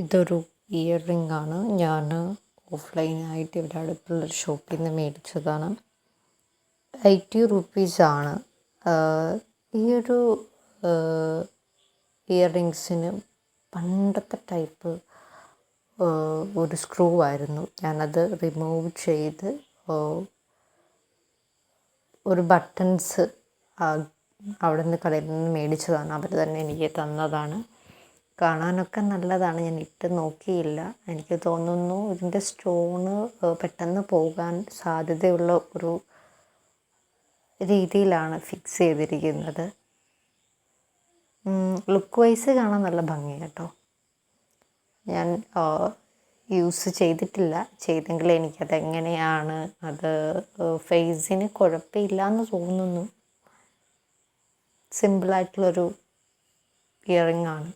ഇതൊരു year ring ആണ്. ഞാൻ ഓഫ്ലൈനായിട്ട് ഇവിടെ അടുത്തുള്ളൊരു ഷോപ്പിൽ നിന്ന് മേടിച്ചതാണ്. 80 റുപ്പീസാണ്. ഈയൊരു ഇയർ റിങ്സിന് പണ്ടത്തെ ടൈപ്പ് ഒരു സ്ക്രൂ ആയിരുന്നു. ഞാനത് റിമൂവ് ചെയ്ത് ഒരു ബട്ടൺസ് അവിടെ നിന്ന് കടയിൽ നിന്ന് മേടിച്ചതാണ്. അവർ തന്നെ എനിക്ക് തന്നതാണ്. കാണാനൊക്കെ നല്ലതാണ്. ഞാൻ ഇട്ട് നോക്കിയില്ല. എനിക്ക് തോന്നുന്നു ഇതിൻ്റെ സ്റ്റോണ് പെട്ടെന്ന് പോകാൻ സാധ്യതയുള്ള ഒരു രീതിയിലാണ് ഫിക്സ് ചെയ്തിരിക്കുന്നത്. ലുക്ക് വൈസ് കാണാൻ നല്ല ഭംഗിയാണ് കേട്ടോ. ഞാൻ യൂസ് ചെയ്തിട്ടില്ല. ചെയ്തെങ്കിൽ എനിക്കതെങ്ങനെയാണ്, അത് ഫേസിന് കുഴപ്പമില്ല എന്ന് തോന്നുന്നു. സിമ്പിളായിട്ടുള്ളൊരു ഇയറിംഗ് ആണ്.